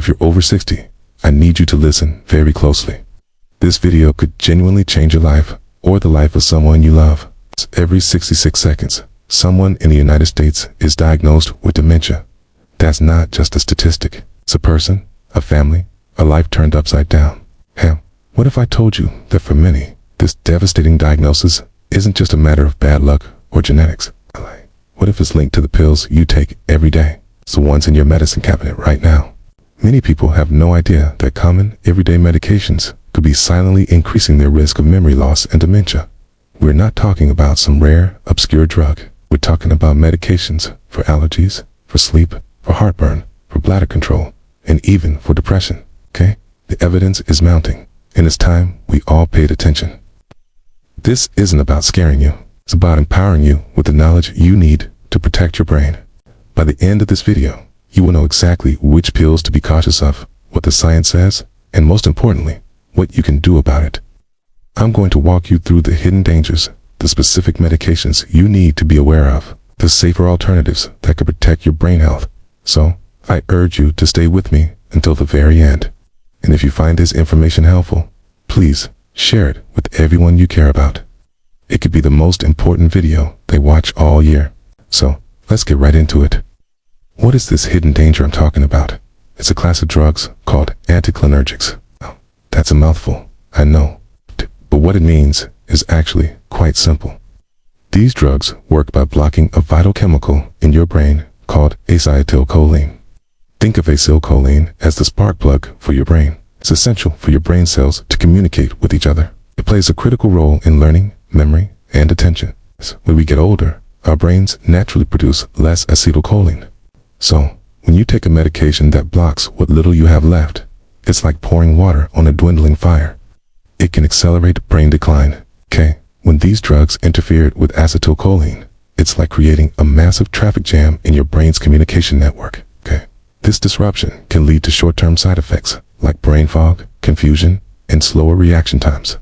if you're over 60, I need you to listen very closely. This video could genuinely change your life or the life of someone you love. Every 66 seconds, someone in the United States is diagnosed with dementia. That's not just a statistic. It's a person, a family, a life turned upside down. Hell, what if I told you that for many, this devastating diagnosis isn't just a matter of bad luck or genetics? What if it's linked to the pills you take every day? It's the ones in your medicine cabinet right now. Many people have no idea that common, everyday medications could be silently increasing their risk of memory loss and dementia. We're not talking about some rare, obscure drug. We're talking about medications for allergies, for sleep, for heartburn, for bladder control, and even for depression, okay? The evidence is mounting, and it's time we all paid attention. This isn't about scaring you. It's about empowering you with the knowledge you need to protect your brain. By the end of this video, you will know exactly which pills to be cautious of, what the science says, and most importantly, what you can do about it. I'm going to walk you through the hidden dangers, the specific medications you need to be aware of, the safer alternatives that could protect your brain health. So, I urge you to stay with me until the very end. And if you find this information helpful, please share it with everyone you care about. It could be the most important video they watch all year. So, let's get right into it. What is this hidden danger I'm talking about? It's a class of drugs called anticholinergics. Oh, that's a mouthful, I know. But what it means is actually quite simple. These drugs work by blocking a vital chemical in your brain called acetylcholine. Think of acetylcholine as the spark plug for your brain. It's essential for your brain cells to communicate with each other. It plays a critical role in learning, memory, and attention. When we get older, our brains naturally produce less acetylcholine. So, when you take a medication that blocks what little you have left, it's like pouring water on a dwindling fire. It can accelerate brain decline. Okay, when these drugs interfere with acetylcholine, it's like creating a massive traffic jam in your brain's communication network. Okay, this disruption can lead to short-term side effects like brain fog, confusion, and slower reaction times.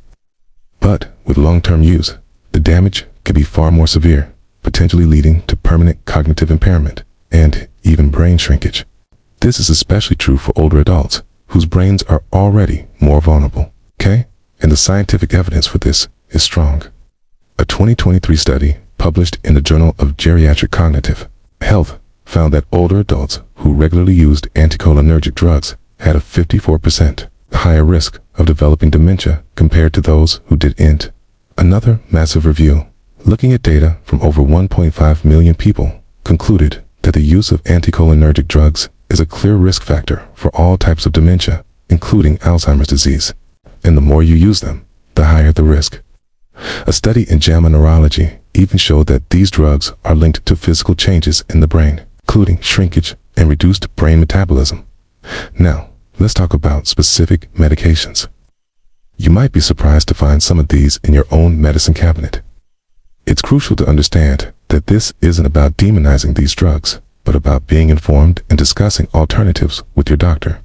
But with long-term use, the damage can be far more severe, potentially leading to permanent cognitive impairment and even brain shrinkage. This is especially true for older adults whose brains are already more vulnerable. Okay? And the scientific evidence for this is strong. A 2023 study published in the Journal of Geriatric Cognitive Health found that older adults who regularly used anticholinergic drugs had a 54% higher risk of developing dementia compared to those who didn't. Another massive review, looking at data from over 1.5 million people, concluded that the use of anticholinergic drugs is a clear risk factor for all types of dementia, including Alzheimer's disease. And the more you use them, the higher the risk. A study in JAMA Neurology even showed that these drugs are linked to physical changes in the brain, including shrinkage and reduced brain metabolism. Now, let's talk about specific medications. You might be surprised to find some of these in your own medicine cabinet. It's crucial to understand that this isn't about demonizing these drugs, but about being informed and discussing alternatives with your doctor.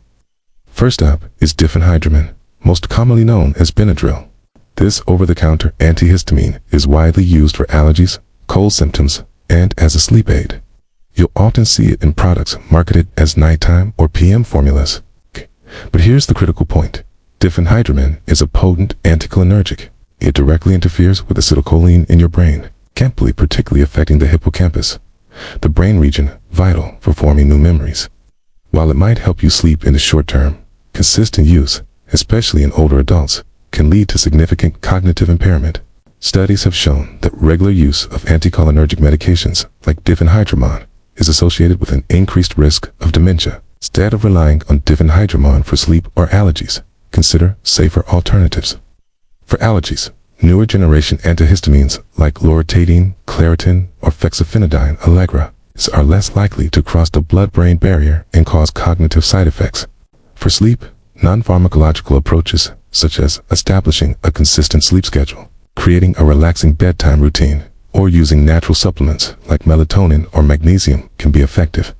First up is Diphenhydramine, most commonly known as Benadryl. This over-the-counter antihistamine is widely used for allergies, cold symptoms, and as a sleep aid. You'll often see it in products marketed as nighttime or PM formulas. But here's the critical point. Diphenhydramine is a potent anticholinergic. It directly interferes with acetylcholine in your brain, particularly affecting the hippocampus, the brain region vital for forming new memories. While it might help you sleep in the short term, consistent use, especially in older adults, can lead to significant cognitive impairment. Studies have shown that regular use of anticholinergic medications like diphenhydramine is associated with an increased risk of dementia. Instead of relying on diphenhydramine for sleep or allergies, consider safer alternatives. For allergies, newer generation antihistamines like loratadine, Claritin, or fexofenadine Allegra are less likely to cross the blood-brain barrier and cause cognitive side effects. For sleep, non-pharmacological approaches such as establishing a consistent sleep schedule, creating a relaxing bedtime routine, or using natural supplements like melatonin or magnesium can be effective.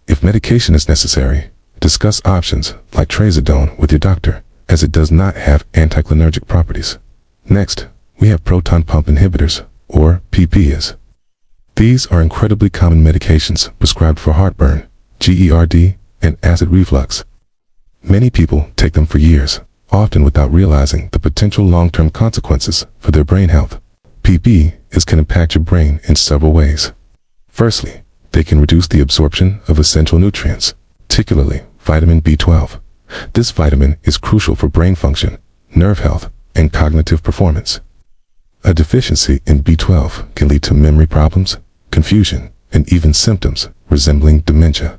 If medication is necessary, discuss options like trazodone with your doctor, as it does not have anticholinergic properties. Next, we have proton pump inhibitors, or PPIs. These are incredibly common medications prescribed for heartburn, GERD, and acid reflux. Many people take them for years, often without realizing the potential long-term consequences for their brain health. PPIs can impact your brain in several ways. Firstly, they can reduce the absorption of essential nutrients, particularly vitamin B12. This vitamin is crucial for brain function, nerve health, and cognitive performance. A deficiency in B12 can lead to memory problems, confusion, and even symptoms resembling dementia.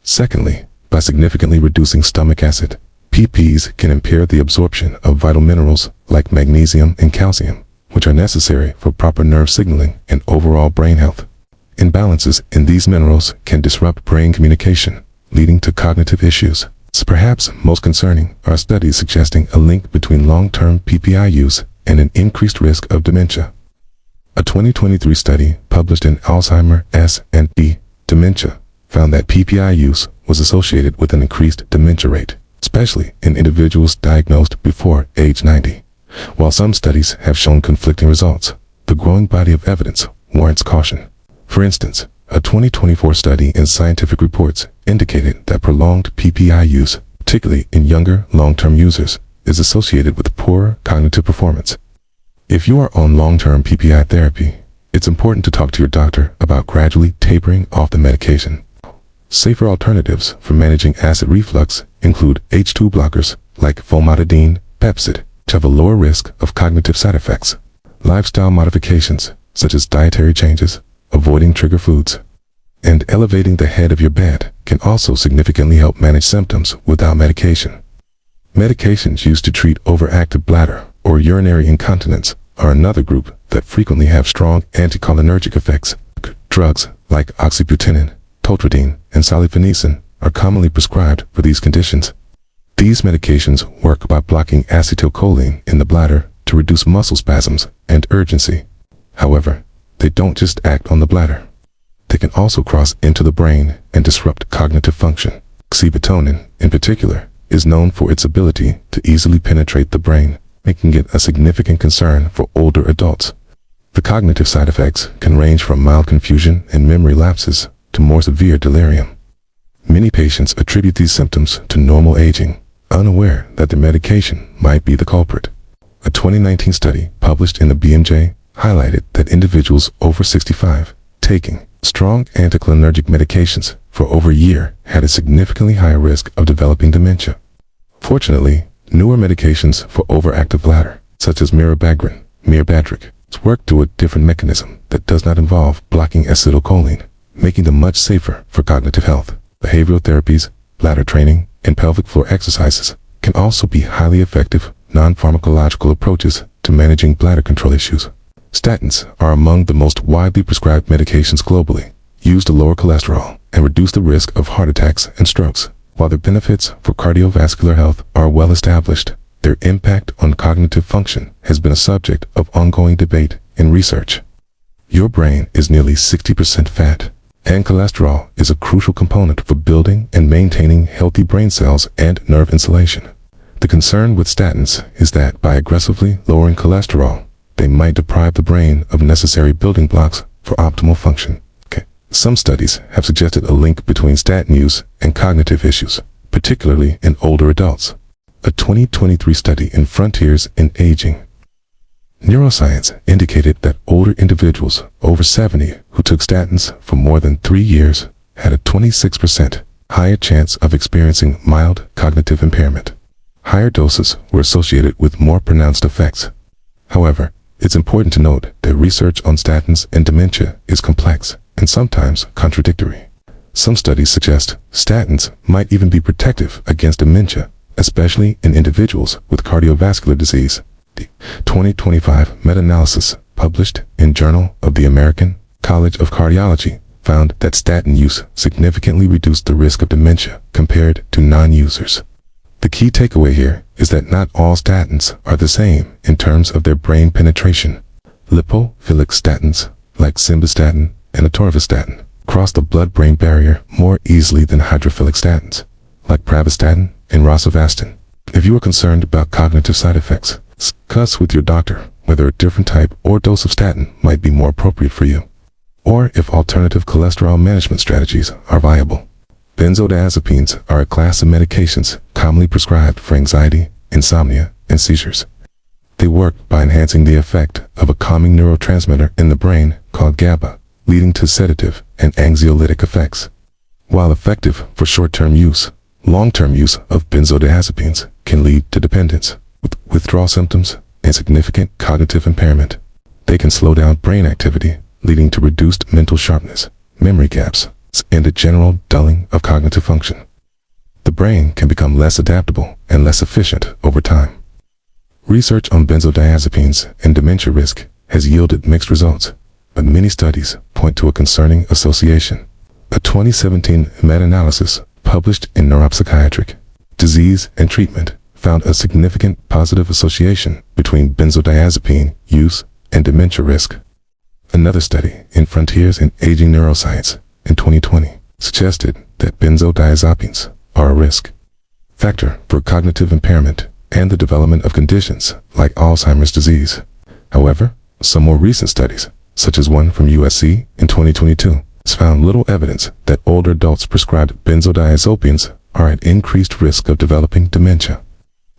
Secondly, by significantly reducing stomach acid, PPIs can impair the absorption of vital minerals like magnesium and calcium, which are necessary for proper nerve signaling and overall brain health. Imbalances in these minerals can disrupt brain communication, leading to cognitive issues. Perhaps most concerning are studies suggesting a link between long-term PPI use and an increased risk of dementia. A 2023 study published in Alzheimer's and Dementia found that PPI use was associated with an increased dementia rate, especially in individuals diagnosed before age 90. While some studies have shown conflicting results, the growing body of evidence warrants caution. For instance, a 2024 study in Scientific Reports indicated that prolonged PPI use, particularly in younger long-term users, is associated with poorer cognitive performance. If you are on long-term PPI therapy, it's important to talk to your doctor about gradually tapering off the medication. Safer alternatives for managing acid reflux include H2 blockers like famotidine, Pepcid, which have a lower risk of cognitive side effects. Lifestyle modifications, such as dietary changes, avoiding trigger foods, and elevating the head of your bed can also significantly help manage symptoms without medication. Medications used to treat overactive bladder or urinary incontinence are another group that frequently have strong anticholinergic effects. Drugs like oxybutynin, toltrodine, and sulfonylurea are commonly prescribed for these conditions. These medications work by blocking acetylcholine in the bladder to reduce muscle spasms and urgency. However, they don't just act on the bladder. They can also cross into the brain and disrupt cognitive function. Oxybutynin, in particular, is known for its ability to easily penetrate the brain, making it a significant concern for older adults. The cognitive side effects can range from mild confusion and memory lapses to more severe delirium. Many patients attribute these symptoms to normal aging, unaware that their medication might be the culprit. A 2019 study published in the BMJ highlighted that individuals over 65 taking strong anticholinergic medications for over a year had a significantly higher risk of developing dementia. Fortunately, newer medications for overactive bladder, such as mirabegron, work through a different mechanism that does not involve blocking acetylcholine, making them much safer for cognitive health. Behavioral therapies, bladder training, and pelvic floor exercises can also be highly effective non-pharmacological approaches to managing bladder control issues. Statins are among the most widely prescribed medications globally, used to lower cholesterol and reduce the risk of heart attacks and strokes. While their benefits for cardiovascular health are well established, their impact on cognitive function has been a subject of ongoing debate and research. Your brain is nearly 60% fat, and cholesterol is a crucial component for building and maintaining healthy brain cells and nerve insulation. The concern with statins is that by aggressively lowering cholesterol, they might deprive the brain of necessary building blocks for optimal function. Some studies have suggested a link between statin use and cognitive issues, particularly in older adults. A 2023 study in Frontiers in Aging Neuroscience indicated that older individuals over 70 who took statins for more than 3 years had a 26% higher chance of experiencing mild cognitive impairment. Higher doses were associated with more pronounced effects. However, it's important to note that research on statins and dementia is complex and sometimes contradictory. Some studies suggest statins might even be protective against dementia, especially in individuals with cardiovascular disease. The 2025 meta-analysis published in Journal of the American College of Cardiology found that statin use significantly reduced the risk of dementia compared to non-users. The key takeaway here is that not all statins are the same in terms of their brain penetration. Lipophilic statins, like simvastatin and atorvastatin, cross the blood-brain barrier more easily than hydrophilic statins, like pravastatin and rosuvastatin. If you are concerned about cognitive side effects, discuss with your doctor whether a different type or dose of statin might be more appropriate for you, or if alternative cholesterol management strategies are viable. Benzodiazepines are a class of medications commonly prescribed for anxiety, insomnia, and seizures. They work by enhancing the effect of a calming neurotransmitter in the brain called GABA, leading to sedative and anxiolytic effects. While effective for short-term use, long-term use of benzodiazepines can lead to dependence, with withdrawal symptoms and significant cognitive impairment. They can slow down brain activity, leading to reduced mental sharpness, memory gaps, and a general dulling of cognitive function. The brain can become less adaptable and less efficient over time. Research on benzodiazepines and dementia risk has yielded mixed results, but many studies point to a concerning association. A 2017 meta-analysis published in Neuropsychiatric Disease and Treatment found a significant positive association between benzodiazepine use and dementia risk. Another study in Frontiers in Aging Neuroscience in 2020 suggested that benzodiazepines are a risk factor for cognitive impairment and the development of conditions like Alzheimer's disease. However, some more recent studies, such as one from USC in 2022, has found little evidence that older adults prescribed benzodiazepines are at increased risk of developing dementia.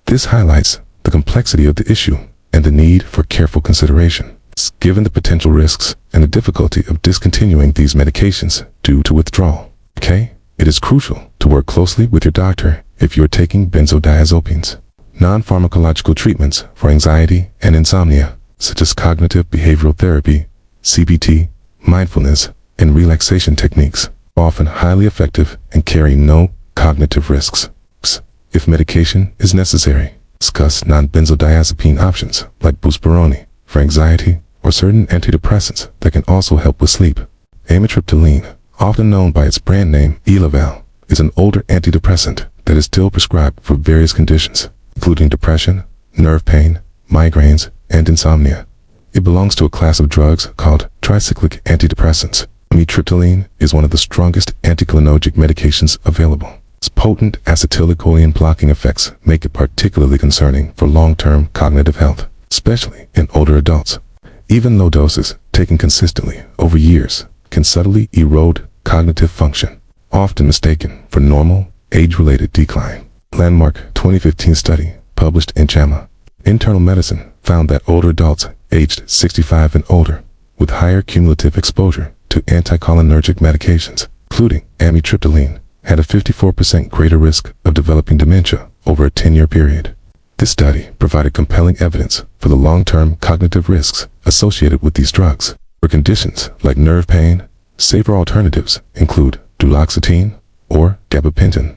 This highlights the complexity of the issue and the need for careful consideration, given the potential risks and the difficulty of discontinuing these medications due to withdrawal. It is crucial to work closely with your doctor if you are taking benzodiazepines. Non-pharmacological treatments for anxiety and insomnia, such as cognitive behavioral therapy, CBT, mindfulness, and relaxation techniques, are often highly effective and carry no cognitive risks. If medication is necessary, discuss non-benzodiazepine options like buspirone for anxiety or certain antidepressants that can also help with sleep. Amitriptyline, often known by its brand name Elaval, is an older antidepressant that is still prescribed for various conditions, including depression, nerve pain, migraines, and insomnia. It belongs to a class of drugs called tricyclic antidepressants. Amitriptyline is one of the strongest anticholinergic medications available. Its potent acetylcholine blocking effects make it particularly concerning for long-term cognitive health, especially in older adults. Even low doses, taken consistently over years, can subtly erode cognitive function, often mistaken for normal, age-related decline. Landmark 2015 study, published in JAMA Internal Medicine, found that older adults aged 65 and older, with higher cumulative exposure to anticholinergic medications, including amitriptyline, had a 54% greater risk of developing dementia over a 10-year period. This study provided compelling evidence for the long-term cognitive risks associated with these drugs. For conditions like nerve pain, safer alternatives include duloxetine or gabapentin.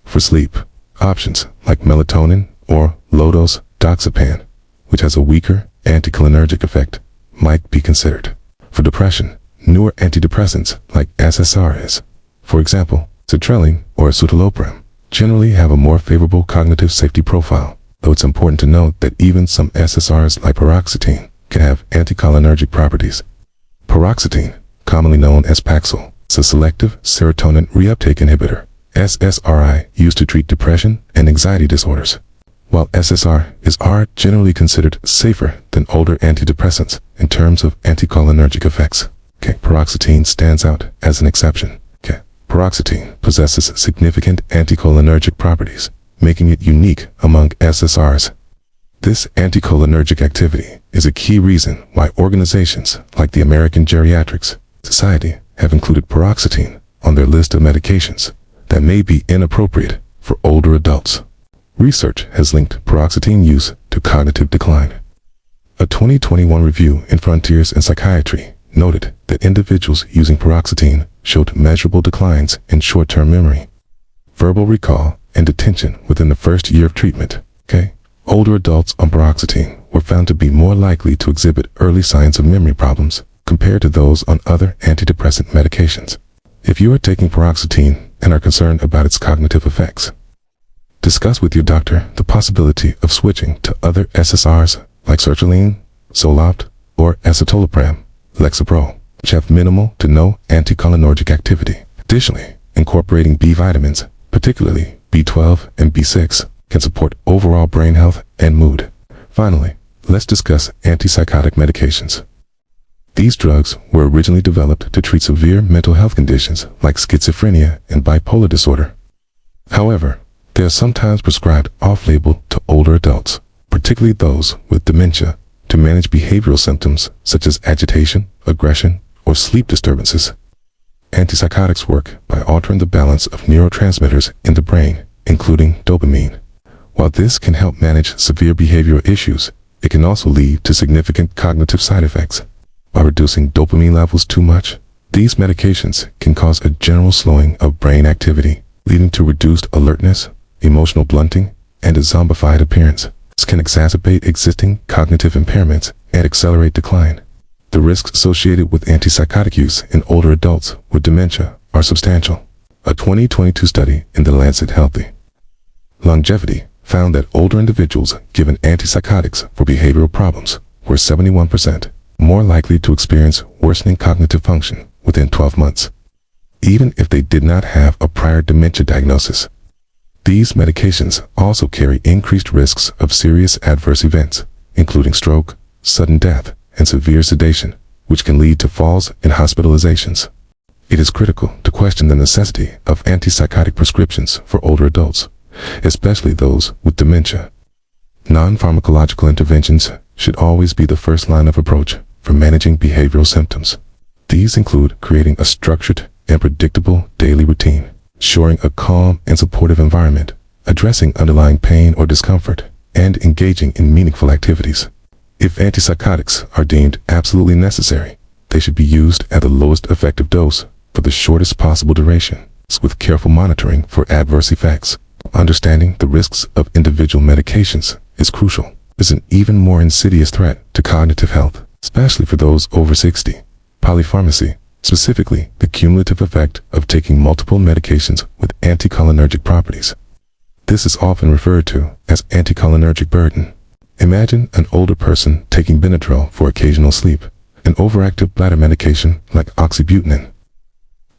For sleep, options like melatonin or low-dose doxapan, which has a weaker anticholinergic effect, might be considered. For depression, newer antidepressants like SSRIs, for example, sertraline or citalopram, generally have a more favorable cognitive safety profile, though it's important to note that even some SSRIs like paroxetine can have anticholinergic properties. Paroxetine, commonly known as Paxil, is a selective serotonin reuptake inhibitor, SSRI, used to treat depression and anxiety disorders. While SSRIs are generally considered safer than older antidepressants in terms of anticholinergic effects, paroxetine stands out as an exception. Paroxetine possesses significant anticholinergic properties, making it unique among SSRIs. This anticholinergic activity is a key reason why organizations like the American Geriatrics Society have included paroxetine on their list of medications that may be inappropriate for older adults. Research has linked paroxetine use to cognitive decline. A 2021 review in Frontiers in Psychiatry noted that individuals using paroxetine showed measurable declines in short-term memory, verbal recall, and attention within the first year of treatment. Older adults on paroxetine were found to be more likely to exhibit early signs of memory problems compared to those on other antidepressant medications. If you are taking paroxetine and are concerned about its cognitive effects, discuss with your doctor the possibility of switching to other SSRIs like sertraline, Zoloft, or escitalopram, Lexapro, which have minimal to no anticholinergic activity. Additionally, incorporating B vitamins, particularly B12 and B6, can support overall brain health and mood. Finally, let's discuss antipsychotic medications. These drugs were originally developed to treat severe mental health conditions like schizophrenia and bipolar disorder. However, they are sometimes prescribed off-label to older adults, particularly those with dementia, to manage behavioral symptoms such as agitation, aggression, or sleep disturbances. Antipsychotics work by altering the balance of neurotransmitters in the brain, including dopamine. While this can help manage severe behavioral issues, it can also lead to significant cognitive side effects. By reducing dopamine levels too much, these medications can cause a general slowing of brain activity, leading to reduced alertness, emotional blunting, and a zombified appearance. This can exacerbate existing cognitive impairments and accelerate decline. The risks associated with antipsychotic use in older adults with dementia are substantial. A 2022 study in The Lancet Healthy Longevity found that older individuals given antipsychotics for behavioral problems were 71% more likely to experience worsening cognitive function within 12 months, even if they did not have a prior dementia diagnosis. These medications also carry increased risks of serious adverse events, including stroke, sudden death, and severe sedation, which can lead to falls and hospitalizations. It is critical to question the necessity of antipsychotic prescriptions for older adults, especially those with dementia. Non-pharmacological interventions should always be the first line of approach for managing behavioral symptoms. These include creating a structured and predictable daily routine, ensuring a calm and supportive environment, addressing underlying pain or discomfort, and engaging in meaningful activities. If antipsychotics are deemed absolutely necessary, they should be used at the lowest effective dose for the shortest possible duration, with careful monitoring for adverse effects. Understanding the risks of individual medications is crucial. It's an even more insidious threat to cognitive health, especially for those over 60. Polypharmacy, specifically the cumulative effect of taking multiple medications with anticholinergic properties. This is often referred to as anticholinergic burden. Imagine an older person taking Benadryl for occasional sleep, an overactive bladder medication like oxybutynin,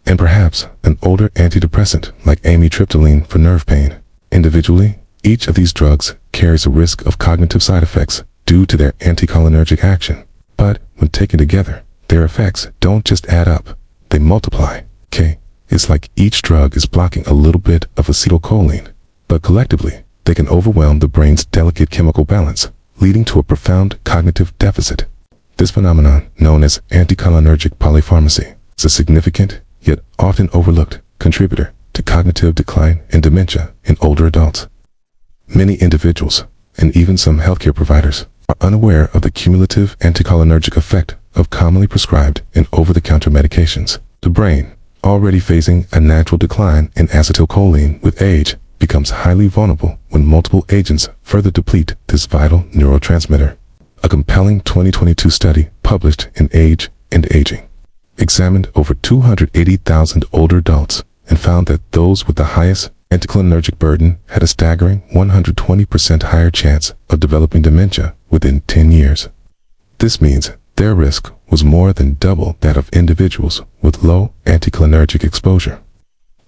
and perhaps an older antidepressant like amitriptyline for nerve pain. Individually, each of these drugs carries a risk of cognitive side effects due to their anticholinergic action. But when taken together, their effects don't just add up, they multiply. It's like each drug is blocking a little bit of acetylcholine, but collectively, they can overwhelm the brain's delicate chemical balance, leading to a profound cognitive deficit. This phenomenon, known as anticholinergic polypharmacy, is a significant, yet often overlooked, contributor to cognitive decline and dementia in older adults. Many individuals, and even some healthcare providers, are unaware of the cumulative anticholinergic effect of commonly prescribed and over-the-counter medications. The brain, already facing a natural decline in acetylcholine with age, becomes highly vulnerable when multiple agents further deplete this vital neurotransmitter. A compelling 2022 study published in Age and Aging examined over 280,000 older adults and found that those with the highest anticholinergic burden had a staggering 120% higher chance of developing dementia within 10 years. This means their risk was more than double that of individuals with low anticholinergic exposure.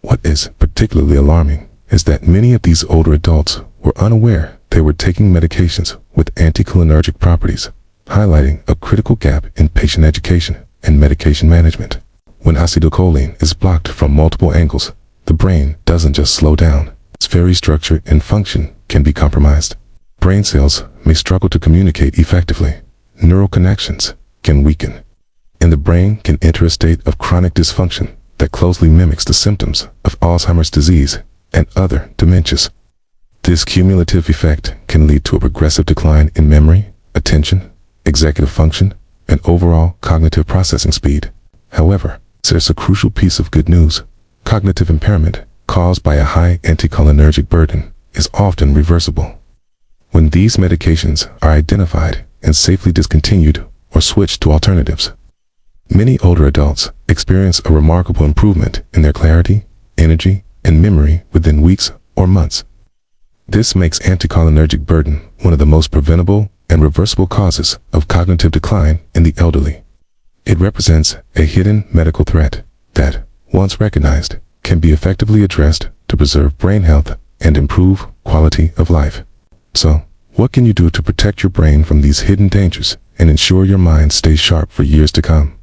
What is particularly alarming is that many of these older adults were unaware they were taking medications with anticholinergic properties, highlighting a critical gap in patient education and medication management. When acetylcholine is blocked from multiple angles, the brain doesn't just slow down, its very structure and function can be compromised. Brain cells may struggle to communicate effectively. Neural connections can weaken, and the brain can enter a state of chronic dysfunction that closely mimics the symptoms of Alzheimer's disease and other dementias. This cumulative effect can lead to a progressive decline in memory, attention, executive function, and overall cognitive processing speed. However, there's a crucial piece of good news. Cognitive impairment caused by a high anticholinergic burden is often reversible. When these medications are identified and safely discontinued or switched to alternatives, many older adults experience a remarkable improvement in their clarity, energy, and memory within weeks or months. This makes anticholinergic burden one of the most preventable and reversible causes of cognitive decline in the elderly. It represents a hidden medical threat that, once recognized, can be effectively addressed to preserve brain health and improve quality of life. So, what can you do to protect your brain from these hidden dangers and ensure your mind stays sharp for years to come.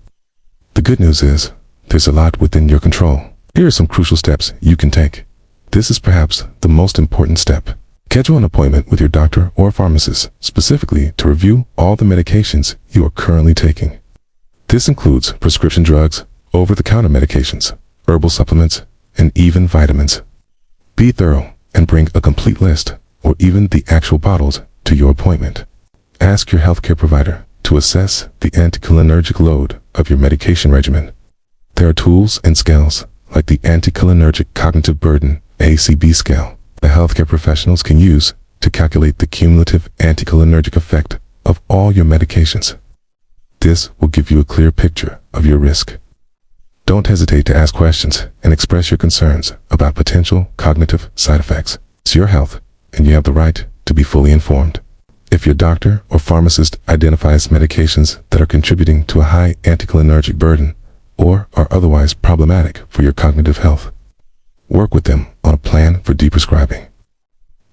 The good news is, there's a lot within your control. Here are some crucial steps you can take. This is perhaps the most important step. Schedule an appointment with your doctor or pharmacist specifically to review all the medications you are currently taking. This includes prescription drugs, over-the-counter medications, herbal supplements, and even vitamins. Be thorough and bring a complete list, or even the actual bottles, to your appointment. Ask your healthcare provider to assess the anticholinergic load of your medication regimen. There are tools and scales, like the Anticholinergic Cognitive Burden (ACB) scale, that healthcare professionals can use to calculate the cumulative anticholinergic effect of all your medications. This will give you a clear picture of your risk. Don't hesitate to ask questions and express your concerns about potential cognitive side effects. It's your health, and you have the right to be fully informed. If your doctor or pharmacist identifies medications that are contributing to a high anticholinergic burden or are otherwise problematic for your cognitive health, work with them on a plan for deprescribing.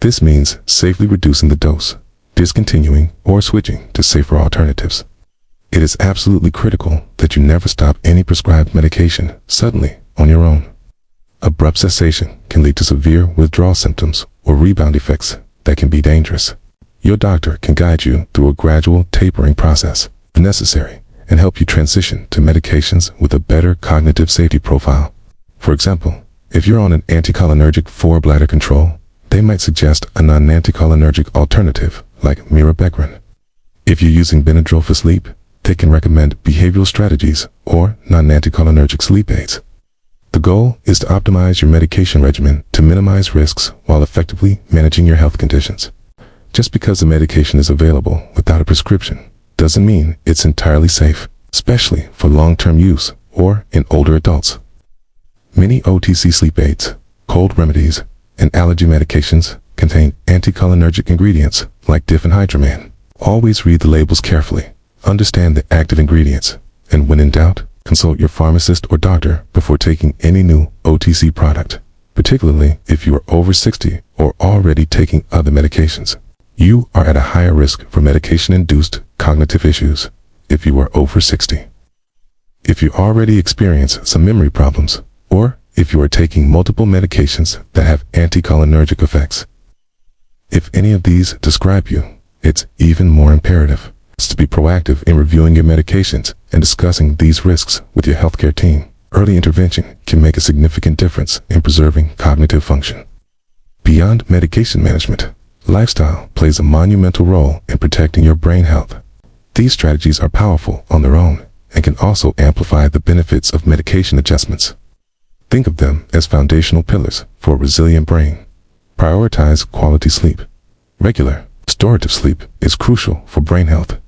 This means safely reducing the dose, discontinuing, or switching to safer alternatives. It is absolutely critical that you never stop any prescribed medication suddenly on your own. Abrupt cessation can lead to severe withdrawal symptoms or rebound effects that can be dangerous. Your doctor can guide you through a gradual tapering process if necessary and help you transition to medications with a better cognitive safety profile. For example, if you're on an anticholinergic for bladder control, they might suggest a non-anticholinergic alternative like mirabegron. If you're using Benadryl for sleep, they can recommend behavioral strategies or non-anticholinergic sleep aids. The goal is to optimize your medication regimen to minimize risks while effectively managing your health conditions. Just because the medication is available without a prescription doesn't mean it's entirely safe, especially for long-term use or in older adults. Many OTC sleep aids, cold remedies, and allergy medications contain anticholinergic ingredients like Diphenhydramine. Always read the labels carefully, understand the active ingredients, and when in doubt, consult your pharmacist or doctor before taking any new OTC product, particularly if you are over 60 or already taking other medications. You are at a higher risk for medication-induced cognitive issues if you are over 60. If you already experience some memory problems, or if you are taking multiple medications that have anticholinergic effects. If any of these describe you, it's even more imperative to be proactive in reviewing your medications and discussing these risks with your healthcare team. Early intervention can make a significant difference in preserving cognitive function. Beyond medication management, lifestyle plays a monumental role in protecting your brain health. These strategies are powerful on their own and can also amplify the benefits of medication adjustments. Think of them as foundational pillars for a resilient brain. Prioritize quality sleep. Regular, restorative sleep is crucial for brain health.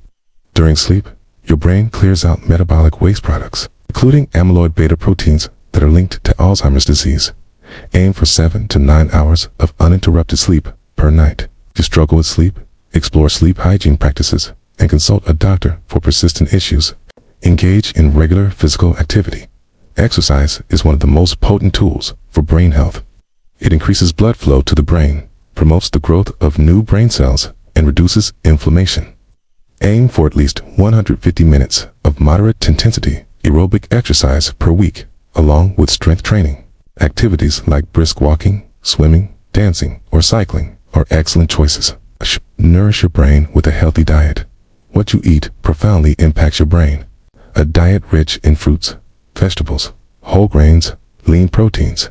During sleep, your brain clears out metabolic waste products, including amyloid beta proteins that are linked to Alzheimer's disease. Aim for 7 to 9 hours of uninterrupted sleep per night. If you struggle with sleep, explore sleep hygiene practices and consult a doctor for persistent issues. Engage in regular physical activity. Exercise is one of the most potent tools for brain health. It increases blood flow to the brain, promotes the growth of new brain cells, and reduces inflammation. Aim for at least 150 minutes of moderate intensity aerobic exercise per week, along with strength training. Activities like brisk walking, swimming, dancing, or cycling are excellent choices. Nourish your brain with a healthy diet. What you eat profoundly impacts your brain. A diet rich in fruits, vegetables, whole grains, lean proteins,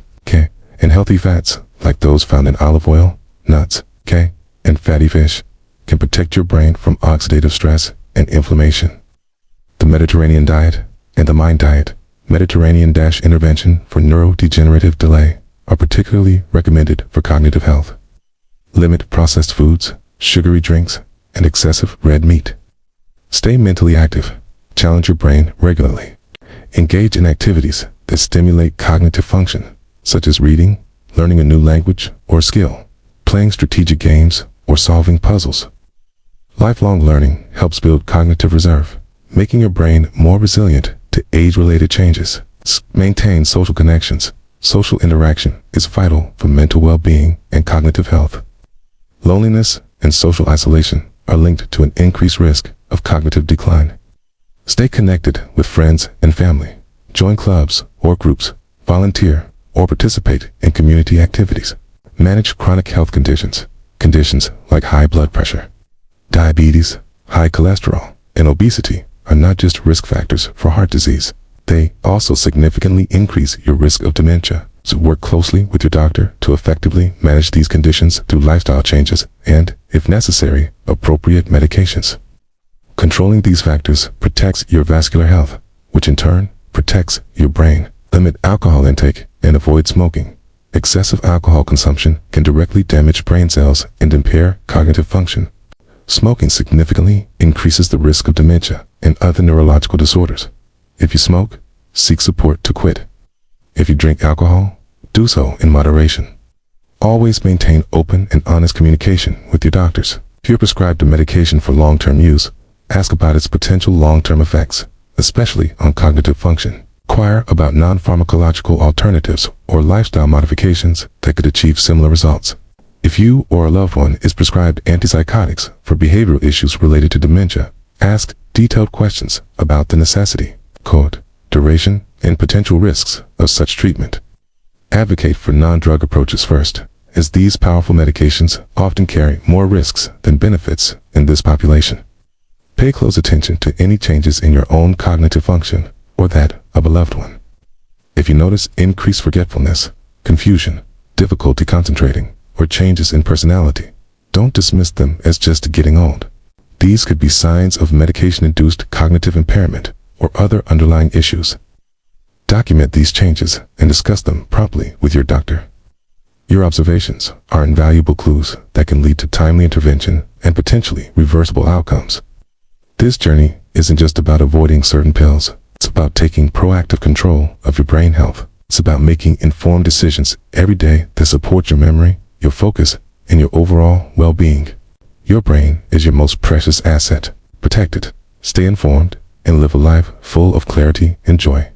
and healthy fats like those found in olive oil, nuts, and fatty fish can protect your brain from oxidative stress and inflammation. The Mediterranean diet and the Mind diet, Mediterranean-intervention for neurodegenerative delay, are particularly recommended for cognitive health. Limit processed foods, sugary drinks, and excessive red meat. Stay mentally active. Challenge your brain regularly. Engage in activities that stimulate cognitive function, such as reading, learning a new language or skill, playing strategic games, or solving puzzles. Lifelong learning helps build cognitive reserve, making your brain more resilient to age-related changes. Maintain social connections. Social interaction is vital for mental well-being and cognitive health. Loneliness and social isolation are linked to an increased risk of cognitive decline. Stay connected with friends and family. Join clubs or groups, volunteer, or participate in community activities. Manage chronic health conditions like high blood pressure, diabetes, high cholesterol, and obesity are not just risk factors for heart disease. They also significantly increase your risk of dementia. So work closely with your doctor to effectively manage these conditions through lifestyle changes and, if necessary, appropriate medications. Controlling these factors protects your vascular health, which in turn protects your brain. Limit alcohol intake and avoid smoking. Excessive alcohol consumption can directly damage brain cells and impair cognitive function. Smoking significantly increases the risk of dementia and other neurological disorders. If you smoke, seek support to quit. If you drink alcohol, do so in moderation. Always maintain open and honest communication with your doctors. If you're prescribed a medication for long-term use, ask about its potential long-term effects, especially on cognitive function. Inquire about non-pharmacological alternatives or lifestyle modifications that could achieve similar results. If you or a loved one is prescribed antipsychotics for behavioral issues related to dementia, ask detailed questions about the necessity, duration, and potential risks of such treatment. Advocate for non-drug approaches first, as these powerful medications often carry more risks than benefits in this population. Pay close attention to any changes in your own cognitive function or that of a loved one. If you notice increased forgetfulness, confusion, difficulty concentrating, or changes in personality, don't dismiss them as just getting old. These could be signs of medication-induced cognitive impairment or other underlying issues. Document these changes and discuss them promptly with your doctor. Your observations are invaluable clues that can lead to timely intervention and potentially reversible outcomes. This journey isn't just about avoiding certain pills. It's about taking proactive control of your brain health. It's about making informed decisions every day that support your memory, your focus, and your overall well-being. Your brain is your most precious asset. Protect it, stay informed, and live a life full of clarity and joy.